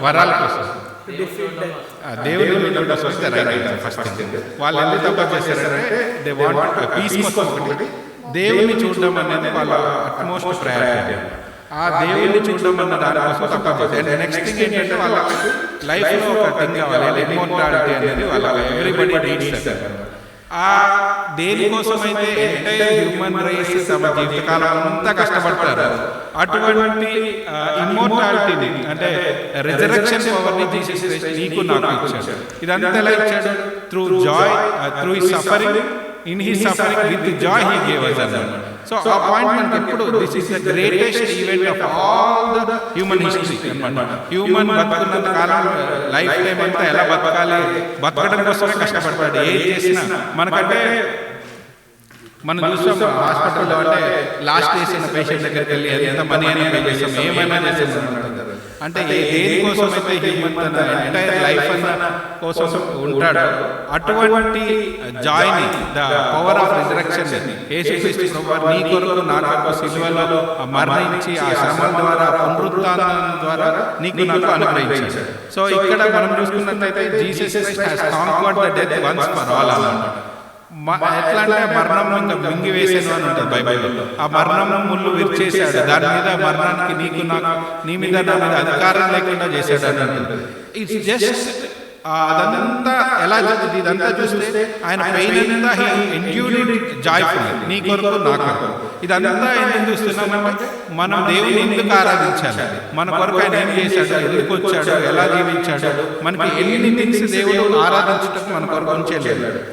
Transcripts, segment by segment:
వరాల కోసం దేవుని ఫస్ట్ వాళ్ళు ఎందుకు తప్ప చేశారంటే దే వాంట్ పీస్ కోసం ఒకటి దేవుని చూడడం అనేది వాళ్ళ అట్మోస్ట్ ప్రయారిటీ. ఆ దేవుని చూడడం అన్న దానికోసం తప్ప చేశారు. నెక్స్ట్ థింగ్ ఏంటంటే వాళ్ళ లైఫ్లో ఒక థింగ్ కావాలి, ఇమ్మోర్టాలిటీ అనేది వాళ్ళ ఎవ్రీబడి నీడ్స్. ఆ దేనికోసం అయితే ఎంటైర్ హ్యూమన్ రేస్ తమ జీవితకాలం అంతా కష్టపడతారు, అటువంటి ఇమ్మోర్టాలిటీని అంటే రిజరెక్షన్ పవర్ని జీసస్ క్రైస్ట్ నీకు నాకు ఇచ్చాడు. ఇదంతా ఎలా ఇచ్చాడు? Through Joy, through his suffering, in his suffering with Joy he gave us అన్నమాట. సో ఆ పాయింట్ మనకి ఎప్పుడు this is the greatest event of all the human history అన్నమాట. హ్యూమన్ బతుకున్నంత కాలం లైఫ్ టైం అంతా ఎలా బతకాలి, బతకడం కోసమే కష్టపడతాడు. ఏం చేసినా మనకంటే మనం చూస్తాం హాస్పిటల్లో అంటే లాస్ట్ చేసిన పేషెంట్ దగ్గరికి వెళ్ళి ఎంత మనీ అయినా పే చేస్తాం, ఏమైనా చేస్తాం. అంటే దేనికోసం అయితే హ్యూమన్ తన ఎంటైర్ లైఫ్ అన్న కోసం ఉంటాడు, అటువంటి జాయ్ని, ద పవర్ ఆఫ్ రిజరెక్షన్ యేసుక్రీస్తు ప్రభువు నీ కొరకు నా కొరకు సిలువలో మరణించి ఆ శ్రమ ద్వారా పునరుత్థానం ద్వారా నీకు నాకు అనుగ్రహించాడు. సో ఇక్కడ మనం చూసుకున్నట్లయితే Jesus Christ has conquered the death once for all అన్నమాట. ఎట్లా అంటే మరణం ఇంకా మింగి వేసేను అని ఉంటుంది బైబిల్లో. ఆ మరణం ముళ్ళు విరిచేశాడు, దాని మీద మరణానికి నీకు నాకు నీ మీద నా మీద అధికారం లేకుండా చేశాడు అని అంటుంది. ఇట్స్ జస్ట్ అదంతా ఎలా జరుగుతుంది, ఇదంతా చూస్తే ఆయన పెయిన్ అంతా హీ ఎండ్యూర్డ్ జాయ్ఫుల్లీ నీ కొరకు నా కొరకు. ఇదంతా ఎందుకు చూస్తున్నామంటే మనం దేవుని ఎందుకు ఆరాధించాలి, మన కొరకు ఆయన ఏం చేశాడు, ఎందుకు వచ్చాడు, ఎలా జీవించాడు, మనకి ఎన్ని థింగ్స్ దేవుడు ఆరాధించటకు మన కొరకు ఉంచేది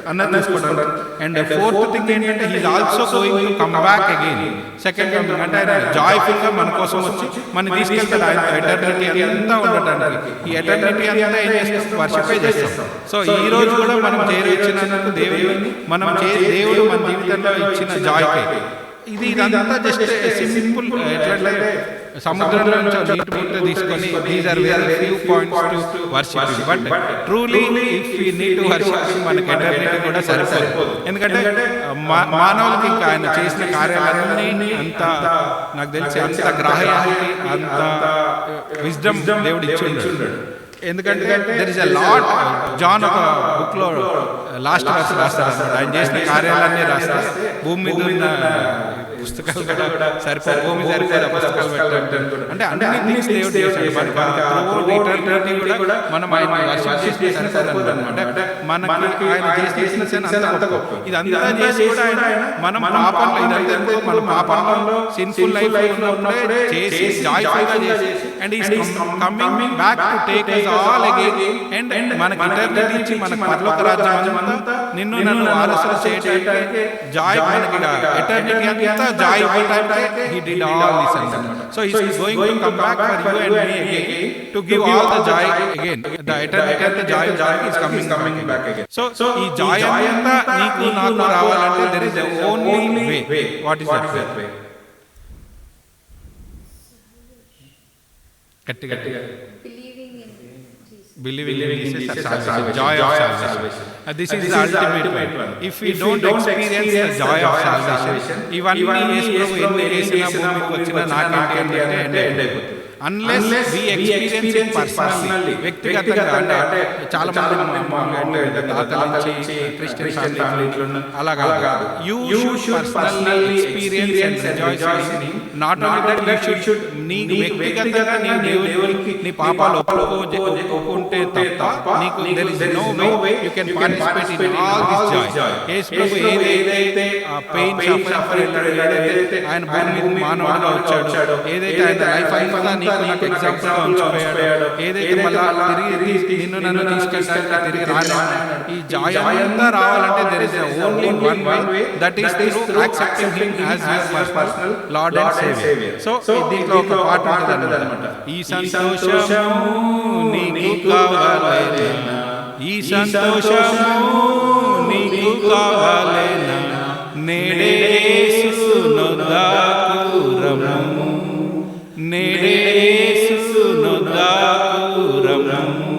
అన్నది తెలుసుకోవడం. అండ్ ఫోర్త్ థింగ్ ఏంటంటే he is also going to come back again, second coming. అంటే ఆయన జాయ్ఫుల్గా మన కోసం వచ్చి మనం తీసుకెళ్తాడు ఆయన ఎటర్నిటీ అంతా ఉండటానికి. ఈ ఎటర్నిటీ అంతా ఏం చేస్తాం, వర్షిపే చేస్తాం. సో ఈ రోజు కూడా మనం చేరొచ్చినందుకు దేవుడిని మనం దేవుడు మన జీవితంలో ఇచ్చిన జాయ్కే ఇదంతా జస్ట్ సింపుల్. ఎట్లంటే సముద్రంలో నుంచి నీటి బుట్ట తీసుకొని these are very few points to worship, but truly if you need to worship మనకి ఎటర్నిటీ కూడా సరిపోదు. ఎందుకంటే మానవులకి ఇంకా ఆయన చేసిన కార్యాలన్నీ అంత నాకు తెలిసి అంత గ్రాహ్యానికి అంత విజ్డమ్ దేవుడు ఇచ్చిండు. ఎందుకంటే there is a lot. John ఒక బుక్ లో లాస్ట్ వర్స్ రాస్తారు, ఆయన చేసిన కార్యాలన్నీ రాస్తే భూమి మీద ఉన్న పుస్తకాలు కూడా సరిపోయి భూమి సరిపోయి పుస్తకాలు పెట్టారు. అంటే అన్ని థింగ్స్ దేవుడు చేశాడు కూడా మనం ఆయన వర్షిప్ చేసి సరిపోదు అనమాట. మనకి ఆయన చేసిన అంత గొప్ప. ఇదంతా చేసి కూడా ఆయన మనం పాపంలో ఇదంతా మన పాపంలో సిన్ఫుల్ లైఫ్ ఉన్నప్పుడే చేసి జాయ్ఫుల్గా చేసి and is coming back to take us all again and మనకి ఎటర్నిటీ ఇచ్చి మనకి పరలోక రాజ్యం అంతా నిన్ను నన్ను వారసులు చేయడానికి జాయ్ మనకి ఎటర్నిటీ అంతా జాయ్ ఇవ్వడానికి he did all this అన్నమాట. So he is going to come back for you and me again to give all the joy again. The eternity and the joy is coming back again. So ఈ Joy అంతా నీకు నాకు రావాలంటే there is only way. What is that way? గట్టిగా believing in Jesus as salvation, joy of salvation. This is the ultimate way. If we don't experience the joy of salvation, ఇవన్నీ యేసు ప్రభు ఎన్ని చేసినా భూమికి వచ్చినా నాకేంటి అంటే ఎండ్ అయిపోతుంది. Unless we experience it personally, వ్యక్తిగతంగా. అంటే చాలా మంది క్రిస్టియన్ ఫ్యామిలీలో అలా కాదు. You should personally experience and rejoice in him. Not only that, you should నీ వ్యక్తిగతంగా నీ దేవునికి నీ పాపాలు ఒప్పుకుంటే తప్ప నీకు there is no way you can participate in all this joy. Yesu ప్రభు ఏదైతే పెయిన్ సఫరింగ్, ఏదైతే ఆయన భూమి మానవుడిగా వచ్చాడో, ఏదైతే ఆయన లైఫ్ అంతా నీకు నాకు ఎగ్జాంపుల్ గా ఉంచిపోయాడు, ఏదైతే మళ్ళా తిరిగి నిన్ను నన్ను తీసుకెళ్తాడు తిరిగి రాలేను, ఈ జాయ్ అంతా రావాలంటే there is only one way, that is through accepting him as your personal Lord and Savior. So దీంట్లో ఒక పాట ఉంటుందన్నమాట. ఈ సంతోషము నీకు కావాలేనా, ఈ సంతోషము నీకు కావాలేనా, నేడే యేసును దాకు రమ్ము, నేడే యేసును దాకు రమ్ము,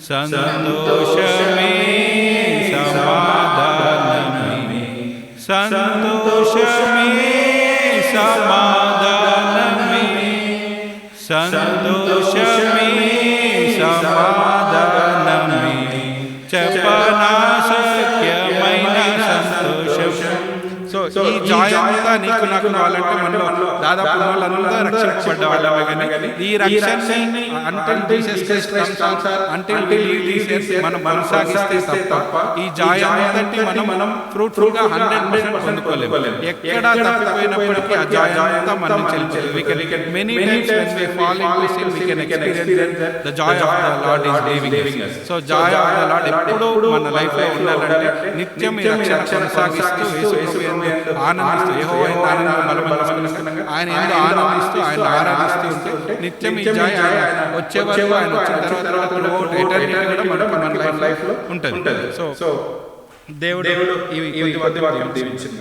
సంతోషమే సమాధానమే, సంతోషమే సమాధానమే, సంతోషమే సమాధానమే చెప్పనాశక్యమైన సంతోషం. సో ఈ జాయ్ అంతా నీకు నాకు కావాలంటే మనలో దాదాపు వాళ్ళంతా రక్షించబడ్డ వాళ్ళమే, కానీ ఈ రక్షణని మనం కొనసాగిస్తే తప్ప ఈ జాయ్ అంతటి మనం ఫ్రూట్ఫుల్ గా 100% పొందుకోలేము. ఎక్కడ తప్పిపోయినప్పటికీ ఆ జాయ్ అంతా మనం చెల్లించాలి. Many times when we fall into sin, we can experience the joy of the Lord is leaving us. So joy of the Lord ఎప్పుడూ మన లైఫ్ లో ఉండాలంటే నిత్యం ఈ రక్షణ కొనసాగిస్తూ ఆనందిస్తూ యెహోవా ఆయన ఎందు ఆనందిస్తూ ఆయన ఆరాధిస్తూ ఉంటే నిత్యం ఈ జాయ్ వచ్చే వరకు ఆయన వచ్చిన తర్వాత ఎటర్నిటీ కూడా మనకు మన లైఫ్ లో ఉంటుంది. సో దేవుడు ఈ కొద్ది వాక్యం దీవించింది.